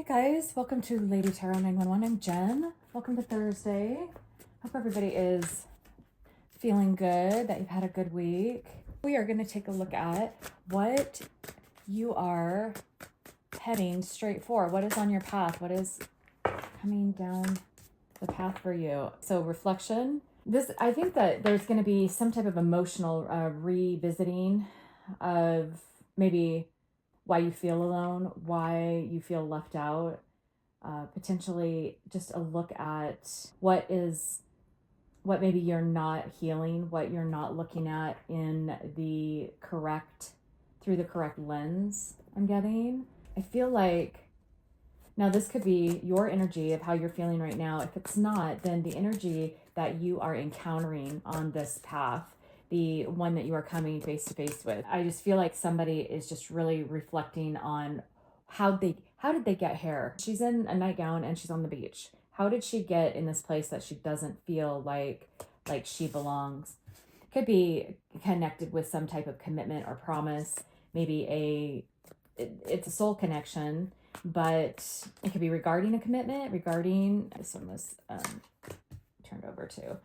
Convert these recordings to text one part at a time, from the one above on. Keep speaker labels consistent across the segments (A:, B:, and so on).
A: guys, welcome to Lady Tarot 911. I'm Jen. Welcome to Thursday. Hope everybody is feeling good, that you've had a good week. We are going to take a look at what you are heading straight for. What is on your path? What is coming down the path for you? So reflection. I think that there's going to be some type of emotional revisiting of maybe why you feel alone, why you feel left out, potentially just a look at what maybe you're not healing, what you're not looking at through the correct lens. I'm getting. I feel like now this could be your energy of how you're feeling right now. If it's not, then the energy that you are encountering on this path, the one that you are coming face to face with. I just feel like somebody is just really reflecting on how did they get here? She's in a nightgown and she's on the beach. How did she get in this place that she doesn't feel like she belongs? Could be connected with some type of commitment or promise. Maybe it's a soul connection, but it could be regarding a commitment, regarding this one was turned over too.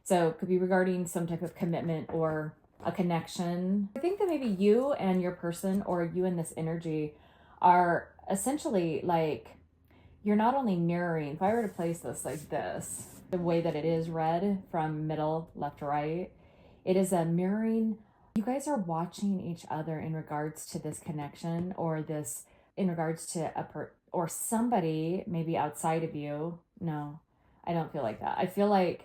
A: So it could be regarding some type of commitment or a connection. I think that maybe you and your person, or you and this energy, are essentially like, you're not only mirroring, if I were to place this like this, the way that it is read from middle left to right, it is a mirroring. You guys are watching each other in regards to this connection, or this in regards to or somebody maybe outside of you. No, I don't feel like that. I feel like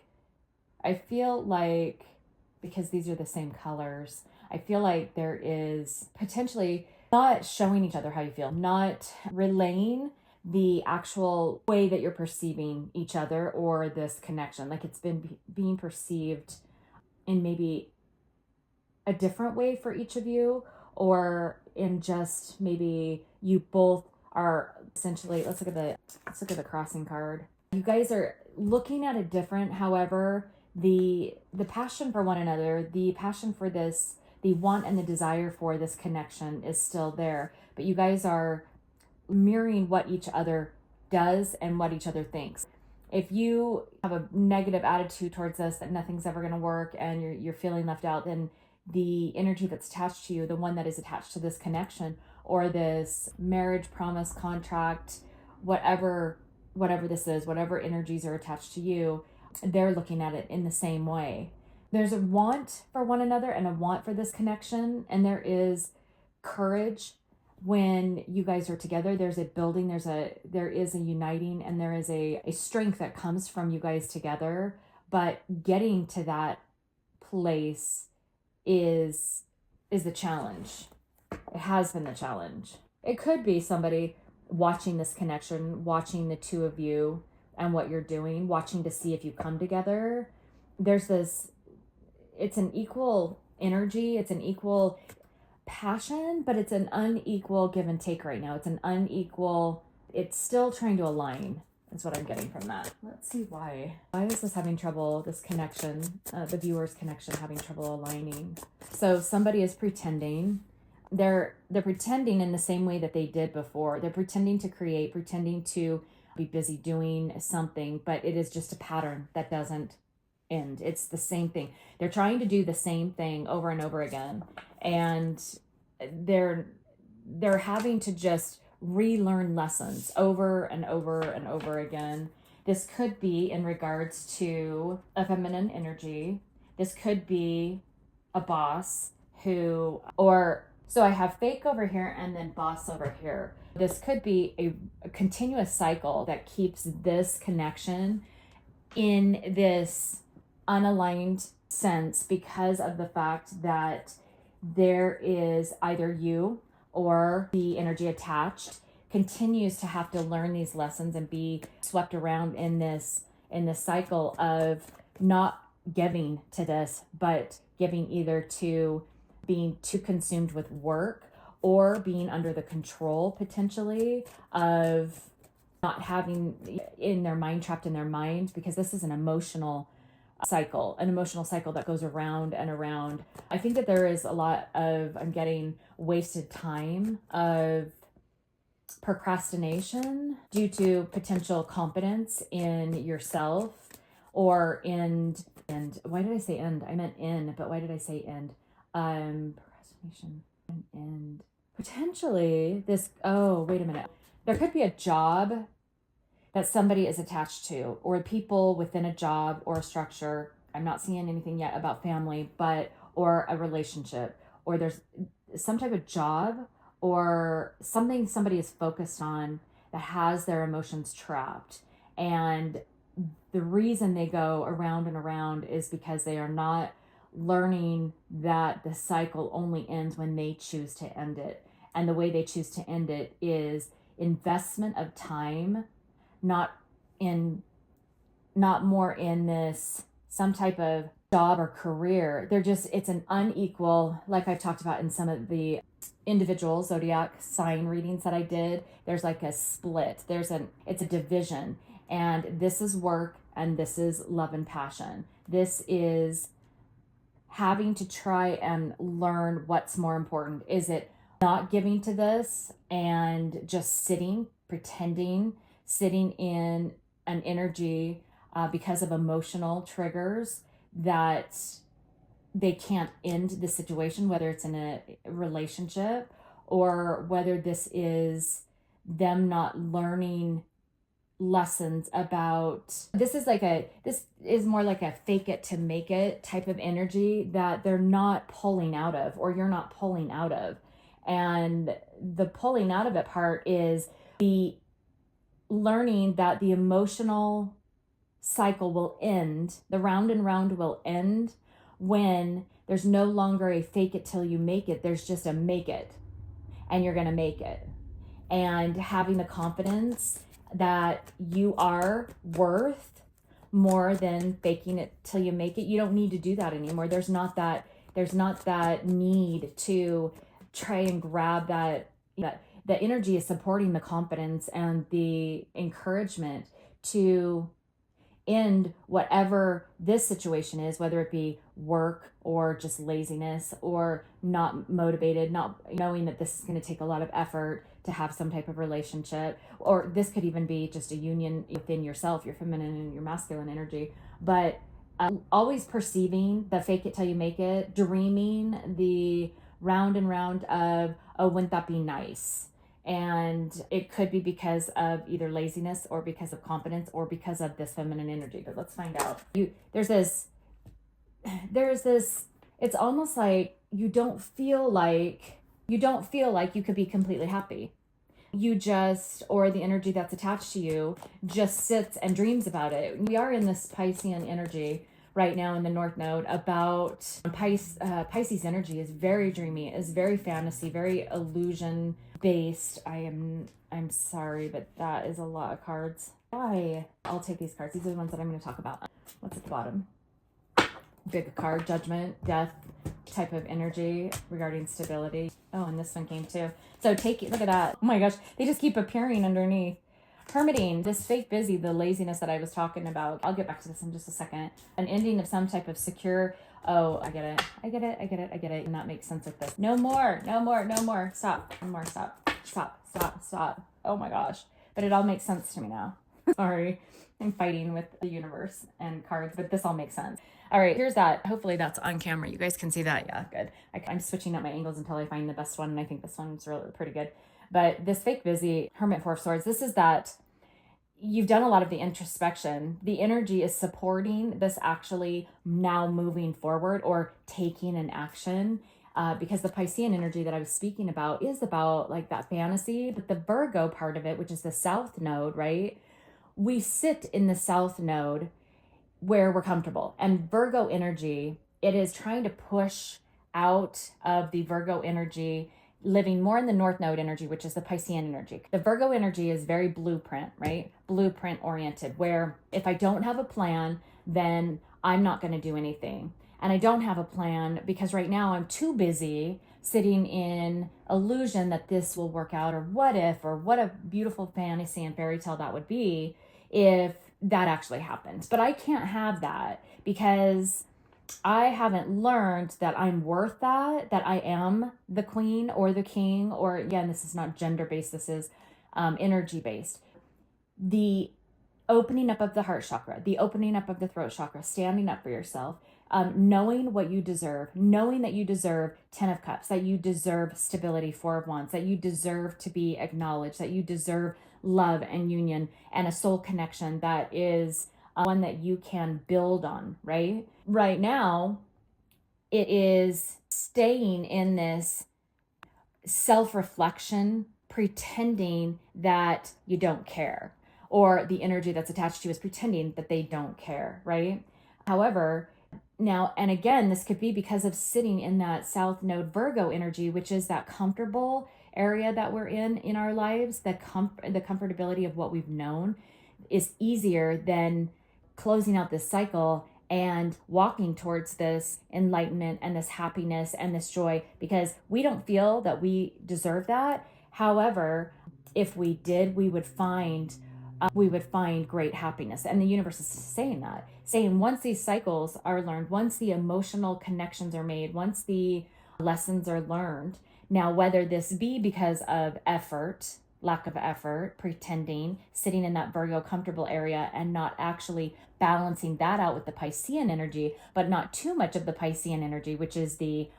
A: because these are the same colors, I feel like there is potentially not showing each other how you feel, not relaying the actual way that you're perceiving each other or this connection. Like it's been being perceived in maybe a different way for each of you, or in just maybe you both are essentially, let's look at the crossing card. You guys are looking at it different. However, the passion for one another, the passion for this, the want and the desire for this connection is still there. But you guys are mirroring what each other does and what each other thinks. If you have a negative attitude towards this, that nothing's ever going to work and you're feeling left out, then the energy that's attached to you, the one that is attached to this connection or this marriage, promise, contract, whatever this is, whatever energies are attached to you, they're looking at it in the same way. There's a want for one another and a want for this connection, and there is courage when you guys are together. There's a building, there is a uniting, and there is a strength that comes from you guys together. But getting to that place is the challenge. It has been the challenge. It could be somebody watching this connection, watching the two of you and what you're doing, watching to see if you come together. It's an equal energy, it's an equal passion, but it's an unequal give and take right now. It's still trying to align, is what I'm getting from that. Let's see why. Why is this having trouble, this connection, the viewer's connection having trouble aligning? So somebody is pretending. They're pretending in the same way that they did before. They're pretending to create, pretending to be busy doing something, but it is just a pattern that doesn't end. It's the same thing. They're trying to do the same thing over and over again, and they're having to just relearn lessons over and over and over again. This could be in regards to a feminine energy. This could be a boss so I have fake over here and then boss over here. This could be a continuous cycle that keeps this connection in this unaligned sense because of the fact that there is either you or the energy attached continues to have to learn these lessons and be swept around in this cycle of not giving to this, but giving either to being too consumed with work or being under the control potentially of not having in their mind, trapped in their mind, because this is an emotional cycle that goes around and around. I think that there is a lot of, I'm getting wasted time of procrastination due to potential competence in yourself or and why did I say end? I meant in, but why did I say end? Procrastination and potentially this, oh, wait a minute. There could be a job that somebody is attached to, or people within a job or a structure. I'm not seeing anything yet about family, but, or a relationship, or there's some type of job or something somebody is focused on that has their emotions trapped. And the reason they go around and around is because they are not learning that the cycle only ends when they choose to end it. And the way they choose to end it is investment of time, not more in this some type of job or career. It's an unequal, like I've talked about in some of the individual zodiac sign readings that I did. There's like a split. It's a division, and this is work and this is love and passion. This is having to try and learn what's more important. Is it not giving to this and just pretending, sitting in an energy because of emotional triggers that they can't end the situation, whether it's in a relationship or whether this is them not learning lessons about this is more like a fake it to make it type of energy that they're not pulling out of, or you're not pulling out of. And the pulling out of it part is the learning that the emotional cycle will end, the round and round will end when there's no longer a fake it till you make it. There's just a make it, and you're going to make it. And having the confidence that you are worth more than faking it till you make it. You don't need to do that anymore. There's not that need to try and grab that the energy is supporting the confidence and the encouragement to end whatever this situation is, whether it be work or just laziness or not motivated, not knowing that this is going to take a lot of effort to have some type of relationship, or this could even be just a union within yourself, your feminine and your masculine energy. But always perceiving the fake it till you make it, dreaming the round and round of, oh, wouldn't that be nice? And it could be because of either laziness or because of confidence or because of this feminine energy. But let's find out. There's this, it's almost like you don't feel like you could be completely happy. You just, or the energy that's attached to you just sits and dreams about it. We are in this Piscean energy right now in the North Node about Pisces energy is very dreamy, is very fantasy, very illusion based. I'm sorry, but that is a lot of cards. Why? I'll take these cards. These are the ones that I'm going to talk about. What's at the bottom? Big card, judgment, death type of energy regarding stability. Oh, and this one came too. So look at that. Oh my gosh, they just keep appearing underneath. Hermiting, this fake busy, the laziness that I was talking about. I'll get back to this in just a second. An ending of some type of secure. Oh, I get it. And that makes sense with this. No more. Stop. One more, stop. Oh my gosh. But it all makes sense to me now. Sorry. I'm fighting with the universe and cards, but this all makes sense. All right, here's that. Hopefully that's on camera. You guys can see that. Yeah, good. I'm switching up my angles until I find the best one, and I think this one's really pretty good. But this fake busy Hermit Four of Swords, this is that you've done a lot of the introspection. The energy is supporting this actually now moving forward or taking an action. Because the Piscean energy that I was speaking about is about like that fantasy, but the Virgo part of it, which is the South Node, right? We sit in the South Node where we're comfortable. And Virgo energy, it is trying to push out of the Virgo energy, living more in the North Node energy, which is the Piscean energy. The Virgo energy is very blueprint, right? Blueprint oriented, where if I don't have a plan, then I'm not going to do anything. And I don't have a plan because right now I'm too busy sitting in illusion that this will work out, or what if, or what a beautiful fantasy and fairy tale that would be if that actually happens. But I can't have that because I haven't learned that I'm worth that I am the queen or the king, or again, this is not gender based. This is energy based. The opening up of the heart chakra, the opening up of the throat chakra, standing up for yourself, knowing what you deserve, knowing that you deserve 10 of cups, that you deserve stability, 4 of wands, that you deserve to be acknowledged, that you deserve love and union and a soul connection that is one that you can build on, right? Right now, it is staying in this self-reflection, pretending that you don't care, or the energy that's attached to you is pretending that they don't care, right? However, now, and again, this could be because of sitting in that South Node Virgo energy, which is that comfortable area that we're in our lives, the comfortability of what we've known is easier than closing out this cycle and walking towards this enlightenment and this happiness and this joy, because we don't feel that we deserve that. However, if we did, we would find great happiness. And the universe is saying once these cycles are learned, once the emotional connections are made, once the lessons are learned, now whether this be because of effort, lack of effort, pretending, sitting in that Virgo comfortable area and not actually balancing that out with the Piscean energy, but not too much of the Piscean energy, which is the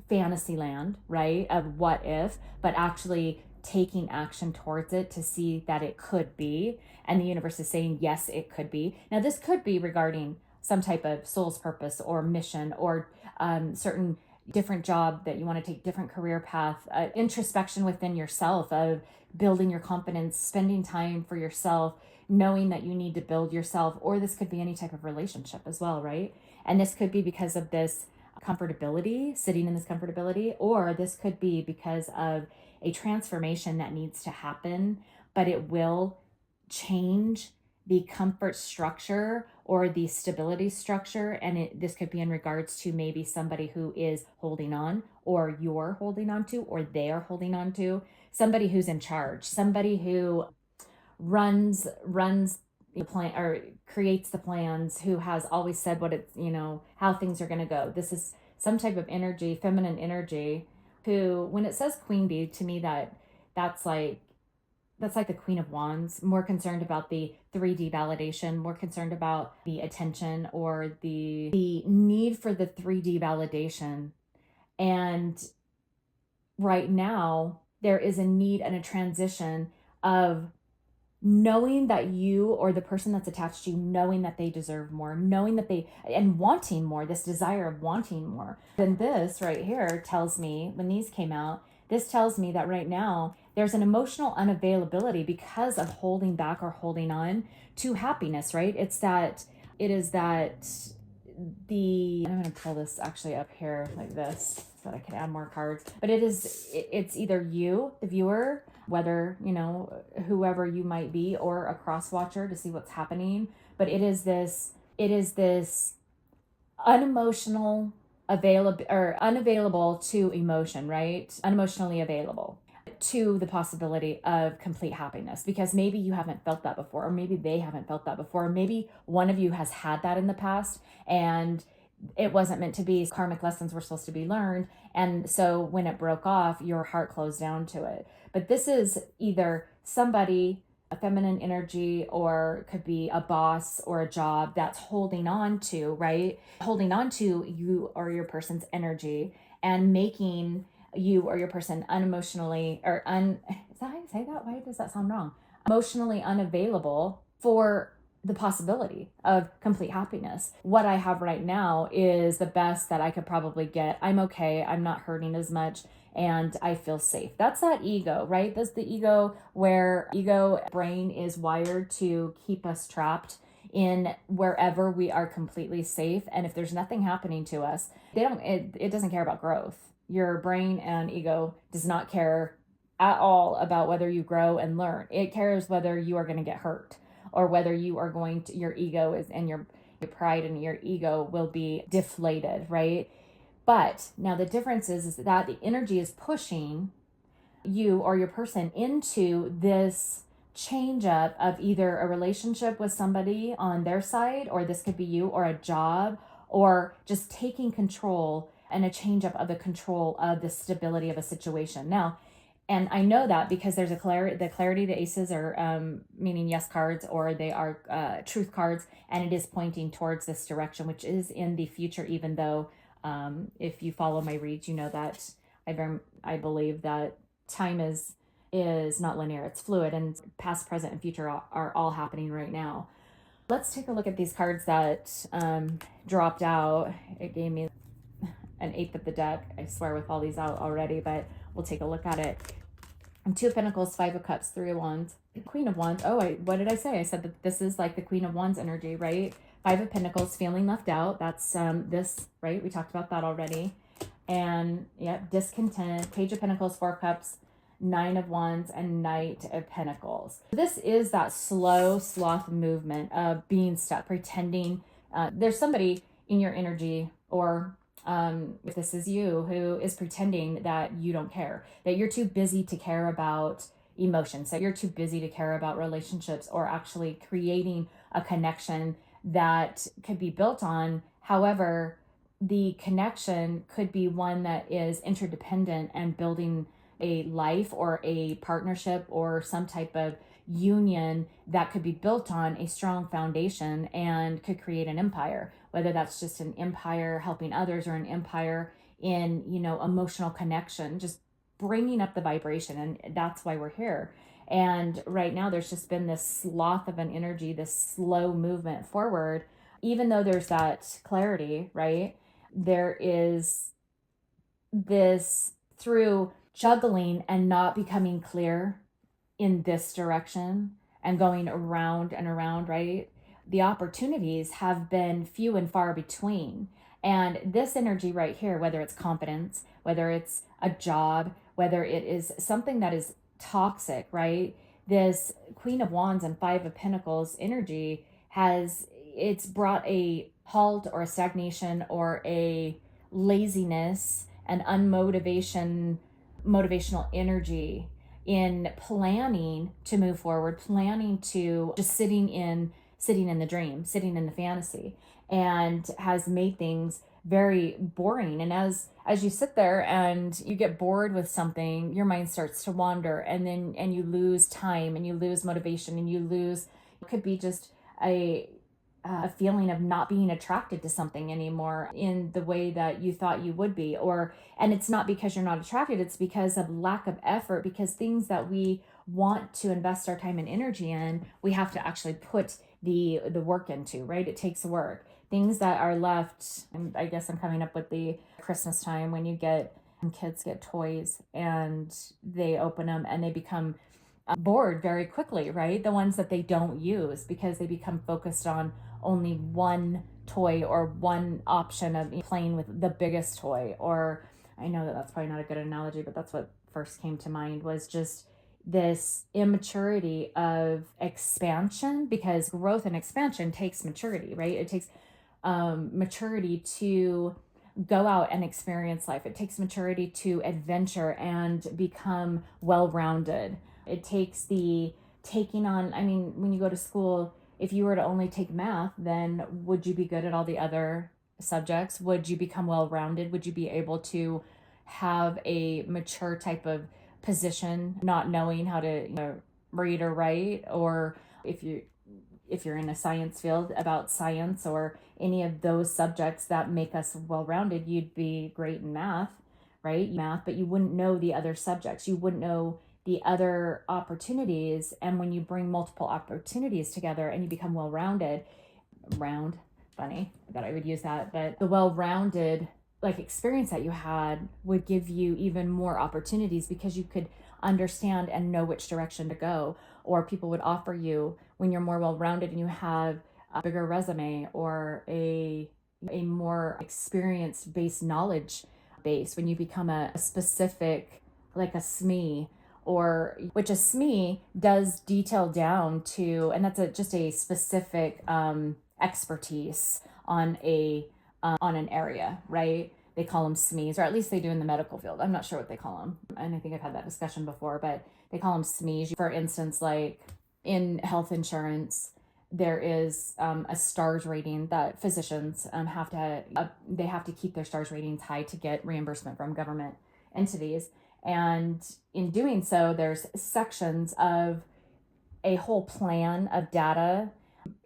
A: fantasy land, right? Of what if, but actually taking action towards it to see that it could be. And the universe is saying, yes, it could be. Now, this could be regarding some type of soul's purpose or mission or certain different job that you want to take, different career path, introspection within yourself of building your confidence, spending time for yourself, knowing that you need to build yourself. Or this could be any type of relationship as well, right? And this could be because of this comfortability, sitting in this comfortability, or this could be because of a transformation that needs to happen, but it will change the comfort structure or the stability structure. And this could be in regards to maybe somebody who is holding on, or you're holding on to, or they are holding on to, somebody who's in charge, somebody who runs the plan or creates the plans, who has always said what it's, how things are going to go. This is some type of energy, feminine energy, who, when it says queen bee, to me that's like the Queen of Wands, more concerned about the 3D validation, more concerned about the attention or the need for the 3D validation. And right now, there is a need and a transition of knowing that you or the person that's attached to you, knowing that they deserve more, knowing that and wanting more, this desire of wanting more. Then this right here tells me, when these came out, this tells me that right now there's an emotional unavailability because of holding back or holding on to happiness, right? I'm going to pull this actually up here like this so that I can add more cards. But it's either you, the viewer, whether, whoever you might be, or a cross watcher to see what's happening. But it is this unemotional unavailable to emotion, right? Unemotionally available to the possibility of complete happiness, because maybe you haven't felt that before, or maybe they haven't felt that before, or maybe one of you has had that in the past and it wasn't meant to be. Karmic lessons were supposed to be learned, and so when it broke off, your heart closed down to it. But this is either somebody, a feminine energy, or could be a boss or a job that's holding on to, right? Holding on to you or your person's energy and making you or your person unemotionally is that how you say that? Why does that sound wrong? Emotionally unavailable for the possibility of complete happiness. What I have right now is the best that I could probably get. I'm okay. I'm not hurting as much, and I feel safe. That's that ego, right? That's the ego, where ego brain is wired to keep us trapped in wherever we are completely safe. And if there's nothing happening to us, it doesn't care about growth. Your brain and ego does not care at all about whether you grow and learn. It cares whether you are going to get hurt, or whether you are going to, your ego is, and your pride and your ego will be deflated, right? But now the difference is that the energy is pushing you or your person into this change up of either a relationship with somebody on their side, or this could be you, or a job, or just taking control and a change up of the control of the stability of a situation. Now, And I know that because there's the clarity, the aces are meaning yes cards, or they are truth cards, and it is pointing towards this direction, which is in the future, even though if you follow my reads, you know that I believe that time is not linear, it's fluid, and past, present, and future are all happening right now. Let's take a look at these cards that dropped out. It gave me an eighth of the deck. I swear with all these out already, but we'll take a look at it. Two of Pentacles, Five of Cups, Three of Wands, Queen of Wands. Oh, what did I say? I said that this is like the Queen of Wands energy, right? Five of Pentacles, feeling left out. That's this, right? We talked about that already. And yeah, discontent. Page of Pentacles, Four of Cups, Nine of Wands, and Knight of Pentacles. This is that slow sloth movement of being stuck, pretending there's somebody in your energy, or if this is you, who is pretending that you don't care, that you're too busy to care about emotions, that you're too busy to care about relationships, or actually creating a connection that could be built on. However, the connection could be one that is interdependent and building a life or a partnership or some type of union that could be built on a strong foundation and could create an empire, whether that's just an empire helping others or an empire in, emotional connection, just bringing up the vibration. And that's why we're here. And right now there's just been this sloth of an energy, this slow movement forward. Even though there's that clarity, right, there is this, through juggling and not becoming clear in this direction and going around and around, right? The opportunities have been few and far between. And this energy right here, whether it's confidence, whether it's a job, whether it is something that is toxic, right? This Queen of Wands and Five of Pentacles energy it's brought a halt or a stagnation or a laziness and motivational energy in planning to move forward, planning to just sitting in the dream, sitting in the fantasy, and has made things very boring. And as you sit there and you get bored with something, your mind starts to wander, and you lose time, and you lose motivation, and you lose, it could be just a feeling of not being attracted to something anymore in the way that you thought you would be. And it's not because you're not attracted, it's because of lack of effort, because things that we want to invest our time and energy in, we have to actually put the work into, right? It takes work. Things that are left, and I guess I'm coming up with the Christmas time when kids get toys and they open them and they become bored very quickly, right? The ones that they don't use because they become focused on only one toy or one option of playing with the biggest toy. Or I know that that's probably not a good analogy, but that's what first came to mind, was just this immaturity of expansion, because growth and expansion takes maturity, right? It takes maturity to go out and experience life. It takes maturity to adventure and become well-rounded. It takes the taking on, when you go to school, if you were to only take math, then would you be good at all the other subjects? Would you become well-rounded? Would you be able to have a mature type of position, not knowing how to read or write? Or if you're in a science field about science or any of those subjects that make us well-rounded, you'd be great in math, right? Math, but you wouldn't know the other subjects. You wouldn't know the other opportunities. And when you bring multiple opportunities together and you become well-rounded, funny, I thought I would use that, but the well-rounded experience that you had would give you even more opportunities, because you could understand and know which direction to go. Or people would offer you, when you're more well-rounded and you have a bigger resume or a more experience-based knowledge base, when you become a specific, like a SME, or which a SME does detail down to, and that's just a specific expertise on an area, right? They call them SMEs, or at least they do in the medical field. I'm not sure what they call them, and I think I've had that discussion before, but they call them SMEs. For instance, like in health insurance, there is a stars rating that physicians they have to keep their stars ratings high to get reimbursement from government entities. And in doing so, there's sections of a whole plan of data.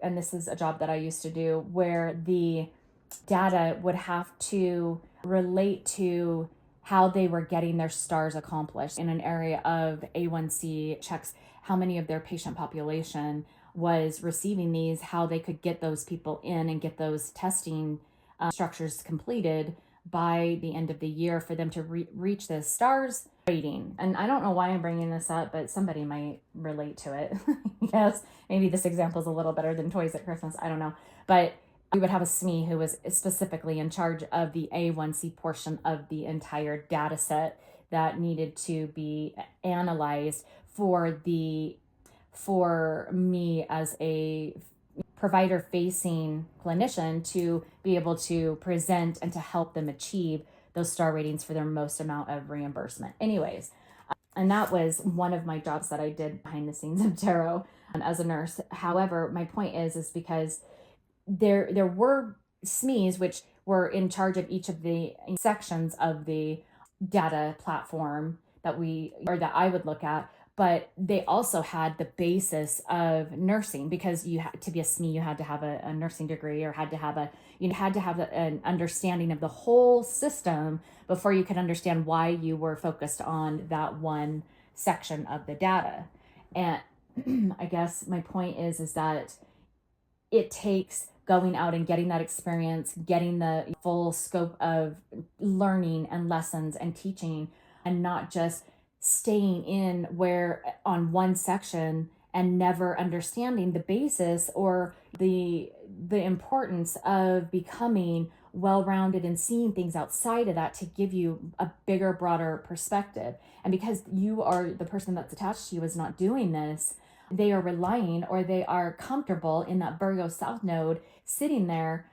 A: And this is a job that I used to do, where the data would have to relate to how they were getting their stars accomplished in an area of A1C checks, how many of their patient population was receiving these, how they could get those people in and get those testing structures completed by the end of the year for them to reach the stars rating. And I don't know why I'm bringing this up, but somebody might relate to it. Yes, maybe this example is a little better than toys at Christmas. I don't know. But we would have a SME who was specifically in charge of the A1C portion of the entire data set that needed to be analyzed for me as a provider facing clinician to be able to present and to help them achieve those star ratings for their most amount of reimbursement. Anyways, and that was one of my jobs that I did behind the scenes of tarot as a nurse. However, my point is because there were SMEs which were in charge of each of the sections of the data platform that I would look at, but they also had the basis of nursing, because you had to be a SME, you had to have a nursing degree, or had to have an understanding of the whole system before you could understand why you were focused on that one section of the data. And I guess my point is that it takes going out and getting that experience, getting the full scope of learning and lessons and teaching, and not just staying in where on one section and never understanding the basis or the importance of becoming well-rounded and seeing things outside of that to give you a bigger, broader perspective. And because you are the person that's attached to you is not doing this, they are relying, or they are comfortable in that Virgo South node sitting there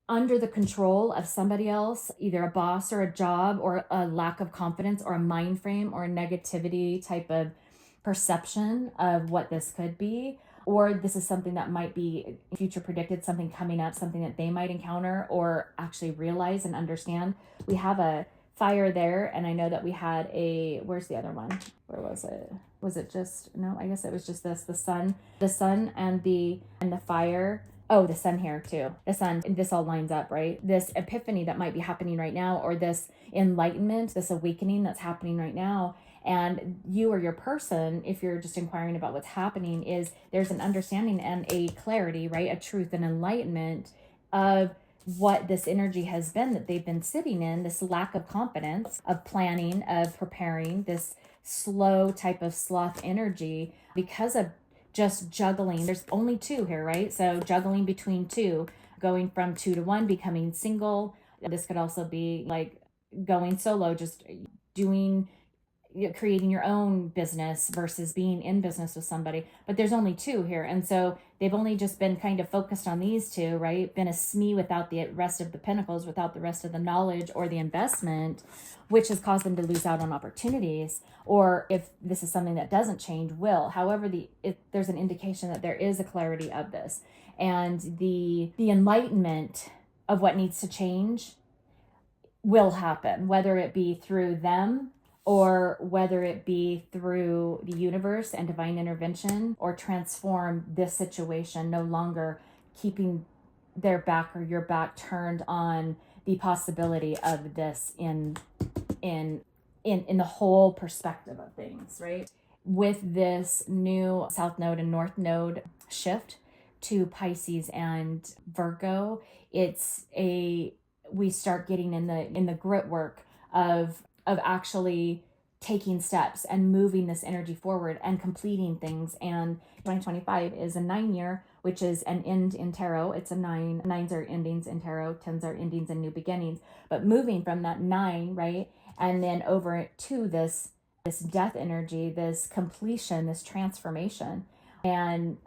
A: under the control of somebody else, either a boss or a job or a lack of confidence or a mind frame or a negativity type of perception of what this could be. Or this is something that might be future predicted, something coming up, something that they might encounter or actually realize and understand. We have a fire there, and I know that we had where's the other one? Where was it? Was it just, no, I guess it was just this, the sun and the fire. Oh, the sun here too. The sun, this all lines up, right? This epiphany that might be happening right now, or this enlightenment, this awakening that's happening right now. And you or your person, if you're just inquiring about what's happening, is there's an understanding and a clarity, right? A truth and enlightenment of what this energy has been that they've been sitting in, this lack of confidence, of planning, of preparing, this slow type of sloth energy because of just juggling. There's only two here, right? So juggling between two, going from 2 to 1, becoming single. This could also be like going solo, just creating your own business versus being in business with somebody. But there's only two here. And so they've only just been kind of focused on these two, right? Been a SME without the rest of the pinnacles, without the rest of the knowledge or the investment, which has caused them to lose out on opportunities. Or if this is something that doesn't change, will. However, there's an indication that there is a clarity of this. And the enlightenment of what needs to change will happen, whether it be through them or whether it be through the universe and divine intervention, or transform this situation, no longer keeping their back or your back turned on the possibility of this in the whole perspective of things, right? With this new South Node and North Node shift to Pisces and Virgo, we start getting in the grit work of actually taking steps and moving this energy forward and completing things. And 2025 is a 9 year, which is an end in tarot. It's a 9. 9s are endings in tarot. 10s are endings and new beginnings. But moving from that 9, right, and then over to this death energy, this completion, this transformation, and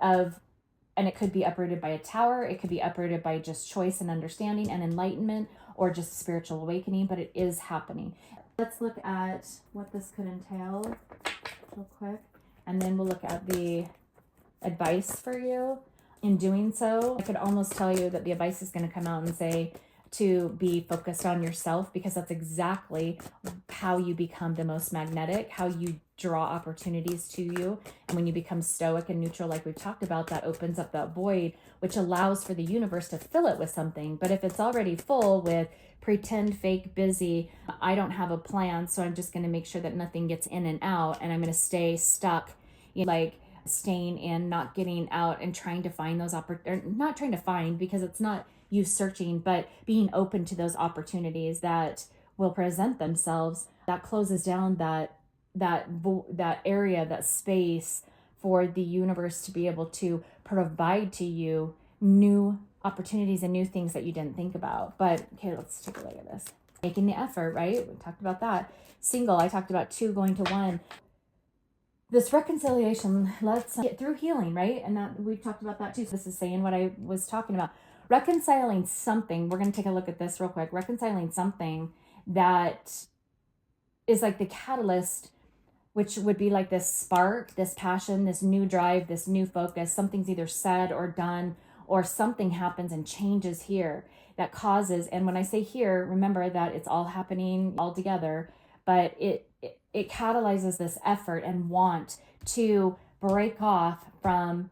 A: it could be uprooted by a tower. It could be uprooted by just choice and understanding and enlightenment, or just spiritual awakening, but it is happening. Let's look at what this could entail real quick, and then we'll look at the advice for you in doing so. I could almost tell you that the advice is going to come out and say, to be focused on yourself, because that's exactly how you become the most magnetic, how you draw opportunities to you. And when you become stoic and neutral, like we've talked about, that opens up that void, which allows for the universe to fill it with something. But if it's already full with pretend, fake, busy, I don't have a plan, so I'm just going to make sure that nothing gets in and out, and I'm going to stay stuck, like staying in, not getting out, and trying to find those not trying to find, because it's not you searching, but being open to those opportunities that will present themselves. That closes down that area, that space for the universe to be able to provide to you new opportunities and new things that you didn't think about. But okay, let's take a look at this. Making the effort, right? We talked about that. Single, I talked about 2 going to 1. This reconciliation, let's get through healing, right? And that we've talked about that too. So this is saying what I was talking about. Reconciling something. We're going to take a look at this real quick. Reconciling something that is like the catalyst, which would be like this spark, this passion, this new drive, this new focus. Something's either said or done, or something happens and changes here that causes. And when I say here, remember that it's all happening all together, but it catalyzes this effort and want to break off from,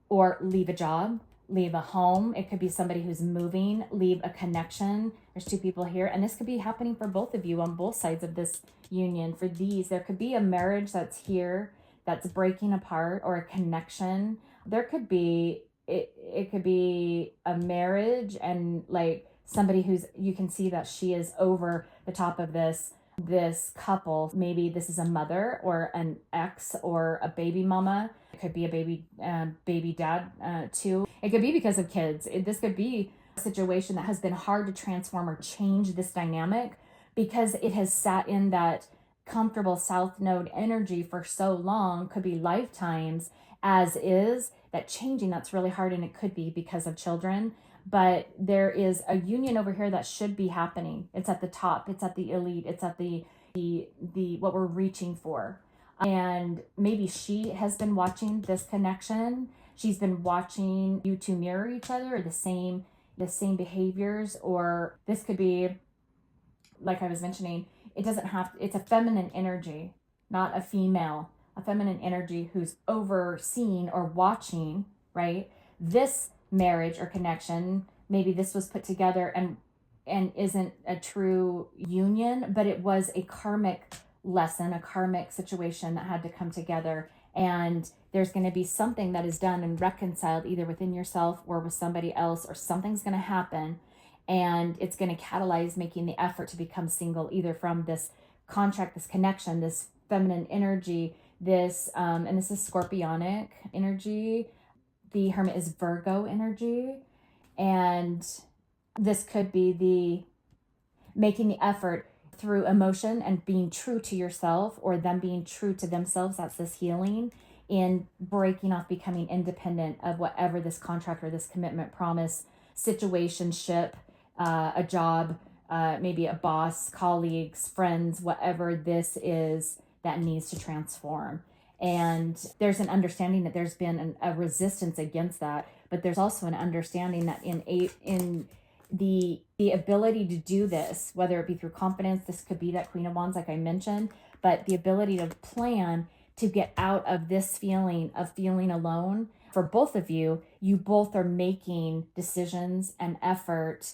A: or leave a job, leave a home. It could be somebody who's moving, leave a connection. There's 2 people here, and this could be happening for both of you on both sides of this union. For these, there could be a marriage that's here that's breaking apart, or a connection. There could be it could be a marriage, and like somebody who's, you can see that she is over the top of this couple. Maybe this is a mother or an ex or a baby mama. It could be a baby dad too. It could be because of kids. This could be a situation that has been hard to transform or change this dynamic, because it has sat in that comfortable south node energy for so long. Could be lifetimes as is. That changing, that's really hard, and it could be because of children. But there is a union over here that should be happening. It's at the top, it's at the elite, it's at the what we're reaching for. And maybe she has been watching this connection. She's been watching you two mirror each other, or the same behaviors. Or this could be, like I was mentioning, it's a feminine energy, not a female, a feminine energy who's overseeing or watching, right? This marriage or connection. Maybe this was put together and isn't a true union, but it was a karmic lesson, a karmic situation that had to come together. And there's going to be something that is done and reconciled, either within yourself or with somebody else, or something's going to happen, and it's going to catalyze making the effort to become single, either from this contract, this connection, this feminine energy, this and this is scorpionic energy. The Hermit is Virgo energy, and this could be the making the effort through emotion and being true to yourself, or them being true to themselves. That's this healing in breaking off, becoming independent of whatever this contract or this commitment, promise, situationship, a job, maybe a boss, colleagues, friends, whatever this is that needs to transform. And there's an understanding that there's been a resistance against that, but there's also an understanding that in the ability to do this, whether it be through confidence, this could be that Queen of Wands, like I mentioned, but the ability to plan to get out of this feeling of feeling alone. For both of you, you both are making decisions and effort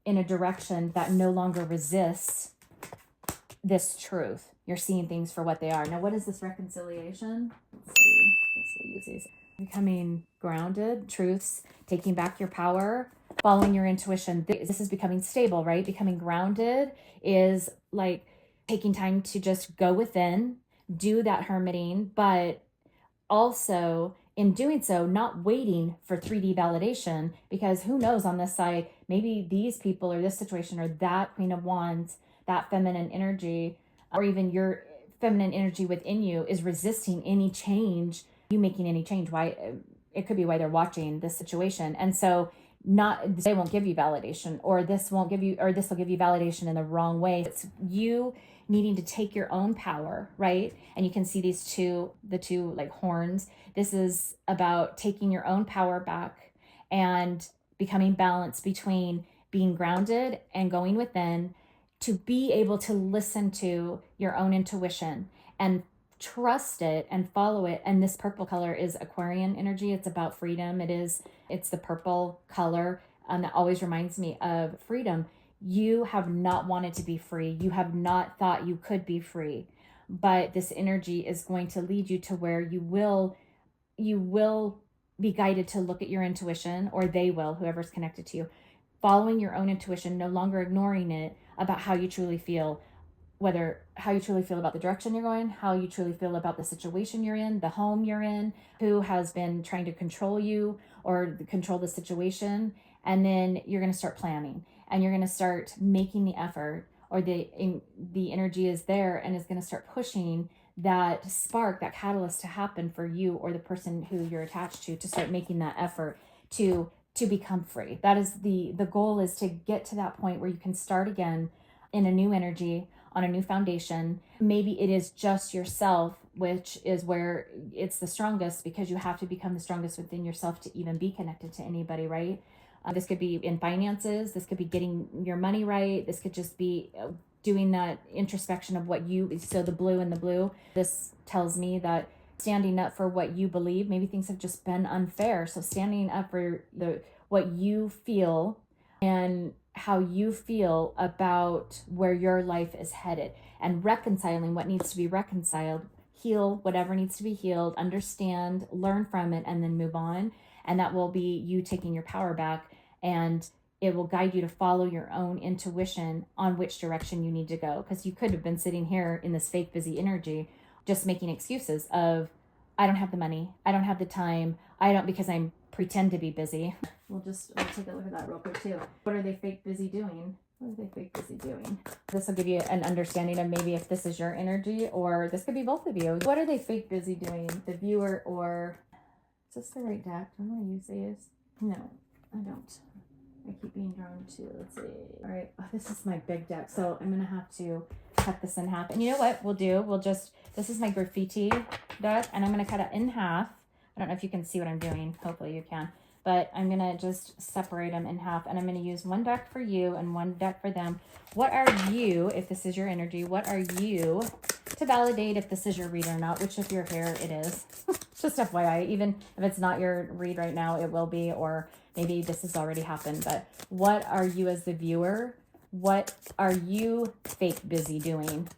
A: in a direction that no longer resists this truth. You're seeing things for what they are. Now, what is this reconciliation? Let's see. We'll use these. Becoming grounded, truths, taking back your power, following your intuition. This is becoming stable, right? Becoming grounded is like taking time to just go within, do that hermiting, but also in doing so, not waiting for 3D validation, because who knows on this side, maybe these people or this situation or that Queen of Wands, that feminine energy, or even your feminine energy within you is resisting any change, you making any change. Why? It could be why they're watching this situation. And so they won't give you validation, or this won't give you, or this will give you validation in the wrong way. It's you needing to take your own power, right? And you can see the two like horns. This is about taking your own power back and becoming balanced between being grounded and going within to be able to listen to your own intuition and trust it and follow it. And this purple color is Aquarian energy. It's about freedom. It's the purple color. That always reminds me of freedom. You have not wanted to be free. You have not thought you could be free, but this energy is going to lead you to where you will be guided to look at your intuition, or they will, whoever's connected to you, following your own intuition, no longer ignoring it, about how you truly feel, whether how you truly feel about the direction you're going, how you truly feel about the situation you're in, the home you're in, who has been trying to control you or control the situation. And then you're going to start planning, and you're going to start making the effort, or the energy is there and is going to start pushing that spark, that catalyst to happen for you or the person who you're attached to start making that effort to become free. That is the goal, is to get to that point where you can start again in a new energy, on a new foundation. Maybe it is just yourself, which is where it's the strongest, because you have to become the strongest within yourself to even be connected to anybody, right? This could be in finances. This could be getting your money right. This could just be doing that introspection of what you, so the blue and the blue. This tells me that standing up for what you believe, maybe things have just been unfair. So standing up for what you feel and how you feel about where your life is headed, and reconciling what needs to be reconciled, heal whatever needs to be healed, understand, learn from it, and then move on. And that will be you taking your power back, and it will guide you to follow your own intuition on which direction you need to go. Because you could have been sitting here in this fake busy energy, just making excuses of, I don't have the money, I don't have the time, because I'm pretend to be busy. We'll take a look at that real quick too. What are they fake busy doing? This will give you an understanding of maybe if this is your energy, or this could be both of you. What are they fake busy doing? The viewer, or is this the right deck? Do I want to use these? No, I don't. I keep being drawn to, let's see. All right, this is my big deck. So I'm going to have to cut this in half. And you know what this is my graffiti deck, and I'm going to cut it in half. I don't know if you can see what I'm doing. Hopefully you can. But I'm going to just separate them in half, and I'm going to use one deck for you and one deck for them. What are you, if this is your energy, what are you, to validate if this is your read or not, which if you're here, it is. Just FYI, even if it's not your read right now, it will be, or maybe this has already happened. But what are you as the viewer? What are you fake busy doing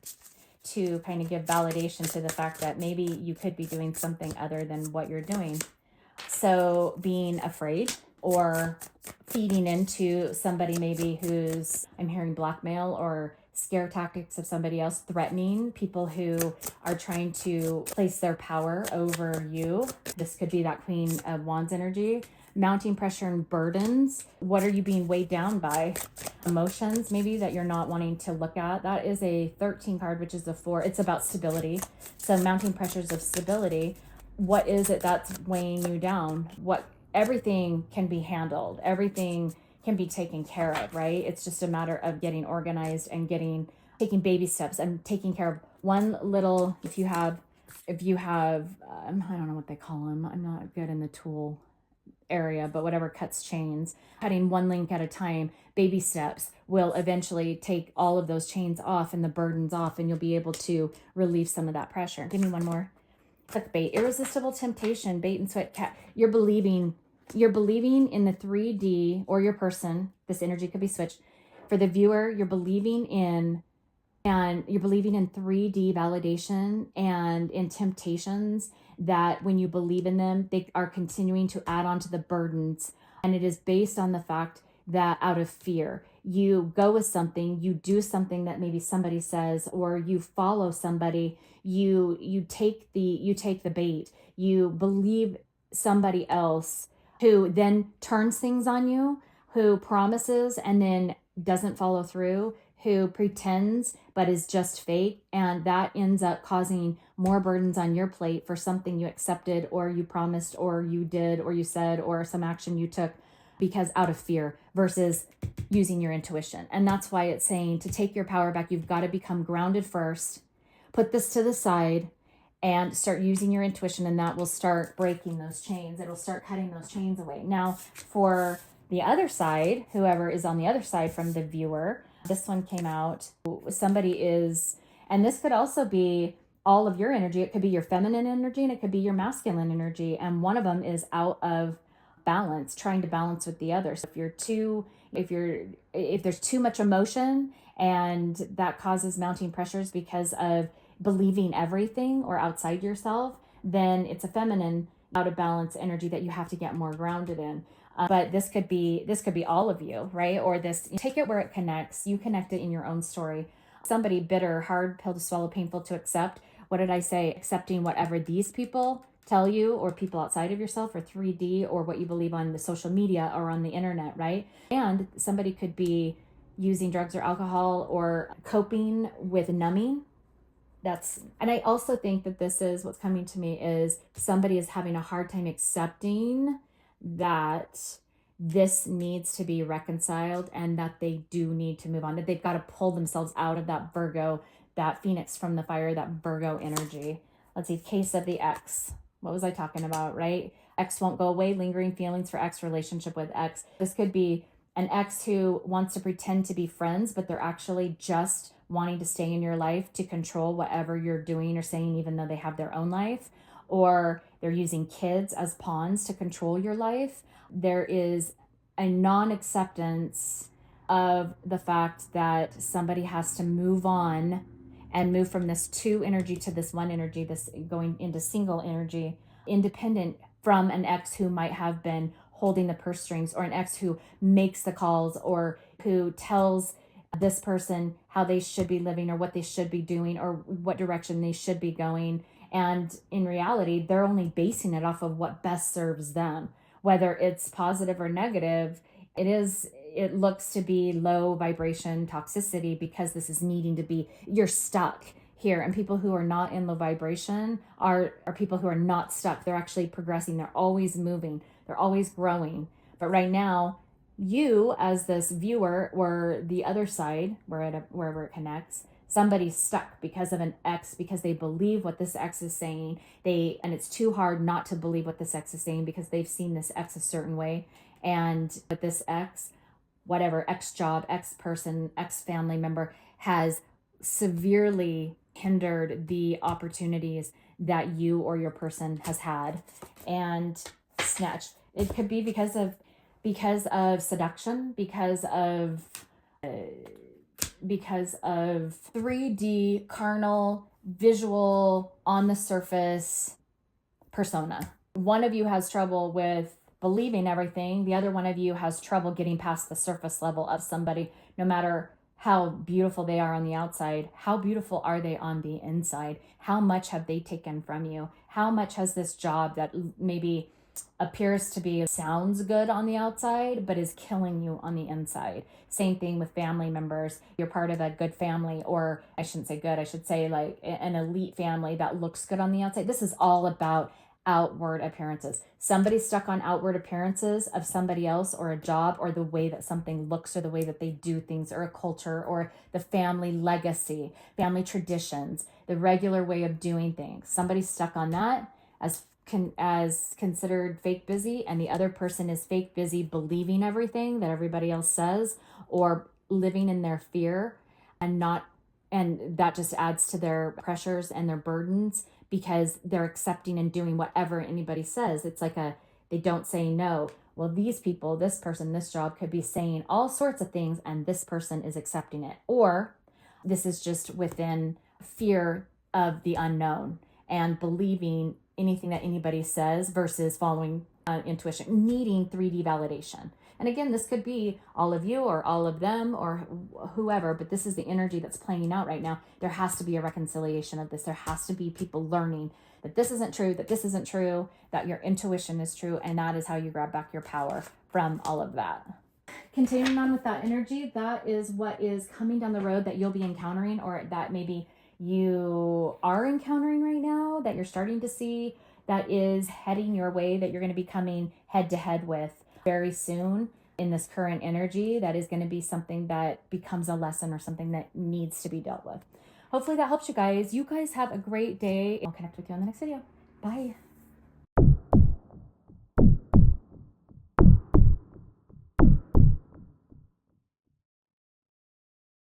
A: to kind of give validation to the fact that maybe you could be doing something other than what you're doing? So being afraid, or feeding into somebody maybe who's, I'm hearing blackmail or scare tactics of somebody else, threatening people who are trying to place their power over you. This could be that Queen of Wands energy. Mounting pressure and burdens. What are you being weighed down by? Emotions maybe that you're not wanting to look at. That is a 13 card, which is a 4. It's about stability. So mounting pressures of stability. What is it that's weighing you down? Everything can be handled. Everything can be taken care of, right? It's just a matter of getting organized and taking baby steps and taking care of one little, if you have, I don't know what they call them. I'm not good in the tool area, but whatever cuts chains, cutting one link at a time, baby steps will eventually take all of those chains off and the burdens off, and you'll be able to relieve some of that pressure. Give me one more. Clickbait, irresistible temptation, bait and switch. You're believing in the 3D, or your person. This energy could be switched. For the viewer, you're believing in 3D validation and in temptations, that when you believe in them, they are continuing to add on to the burdens. And it is based on the fact that out of fear, you go with something, you do something that maybe somebody says, or you follow somebody, you take the bait, you believe somebody else who then turns things on you, who promises and then doesn't follow through, who pretends but is just fake, and that ends up causing more burdens on your plate for something you accepted, or you promised, or you did, or you said, or some action you took because out of fear, versus using your intuition. And that's why it's saying to take your power back, you've got to become grounded first, put this to the side, and start using your intuition, and that will start breaking those chains. It'll start cutting those chains away. Now, for The other side, whoever is on the other side from the viewer, this one came out, somebody is, and this could also be all of your energy. It could be your feminine energy and it could be your masculine energy. And one of them is out of balance, trying to balance with the other. So if there's too much emotion and that causes mounting pressures because of believing everything or outside yourself, then it's a feminine out of balance energy that you have to get more grounded in. But this could be all of you, right? Or this, take it where it connects. You connect it in your own story. Somebody bitter, hard pill to swallow, painful to accept. What did I say? Accepting whatever these people tell you, or people outside of yourself, or 3D, or what you believe on the social media or on the internet, right? And somebody could be using drugs or alcohol or coping with numbing. And I also think that this is what's coming to me is somebody is having a hard time accepting that this needs to be reconciled and that they do need to move on, that they've got to pull themselves out of that Virgo, that Phoenix from the fire, that Virgo energy. Let's see, case of the ex. What was I talking about, right? Ex won't go away, lingering feelings for ex, relationship with ex. This could be an ex who wants to pretend to be friends, but they're actually just wanting to stay in your life to control whatever you're doing or saying, even though they have their own life. Or they're using kids as pawns to control your life. There is a non-acceptance of the fact that somebody has to move on and move from this two energy to this one energy, this going into single energy, independent from an ex who might have been holding the purse strings, or an ex who makes the calls, or who tells this person how they should be living or what they should be doing or what direction they should be going. And in reality, they're only basing it off of what best serves them, whether it's positive or negative. It looks to be low vibration toxicity because this is needing to be, you're stuck here. And people who are not in low vibration are people who are not stuck. They're actually progressing. They're always moving. They're always growing. But right now, you as this viewer, or the other side, wherever it connects, somebody's stuck because of an ex, because they believe what this ex is saying. And it's too hard not to believe what this ex is saying because they've seen this ex a certain way. And but this ex, whatever, ex job, ex person, ex family member, has severely hindered the opportunities that you or your person has had and snatched. It could be because of seduction, because of 3D carnal visual on the surface persona. One of you has trouble with believing everything. The other one of you has trouble getting past the surface level of somebody, no matter how beautiful they are on the outside. How beautiful are they on the inside? How much have they taken from you? How much has this job that maybe appears to be, sounds good on the outside, but is killing you on the inside? Same thing with family members. You're part of a good family, or I shouldn't say good, I should say like an elite family that looks good on the outside. This is all about outward appearances. Somebody's stuck on outward appearances of somebody else, or a job, or the way that something looks, or the way that they do things, or a culture, or the family legacy, family traditions, the regular way of doing things. Somebody's stuck on that as considered fake busy, and the other person is fake busy believing everything that everybody else says, or living in their fear, and that just adds to their pressures and their burdens because they're accepting and doing whatever anybody says. It's like they don't say no. Well, these people, this person, this job could be saying all sorts of things and this person is accepting it. Or this is just within fear of the unknown and believing anything that anybody says versus following intuition, needing 3D validation. And again, this could be all of you or all of them or whoever, but this is the energy that's playing out right now. There has to be a reconciliation of this. There has to be people learning that this isn't true, that your intuition is true, and that is how you grab back your power from all of that. Continuing on with that energy, that is what is coming down the road that you'll be encountering, or that maybe you are encountering right now, that you're starting to see, that is heading your way, that you're going to be coming head to head with very soon in this current energy. That is going to be something that becomes a lesson or something that needs to be dealt with. Hopefully that helps you guys. You guys have a great day. I'll connect with you on the next video. Bye.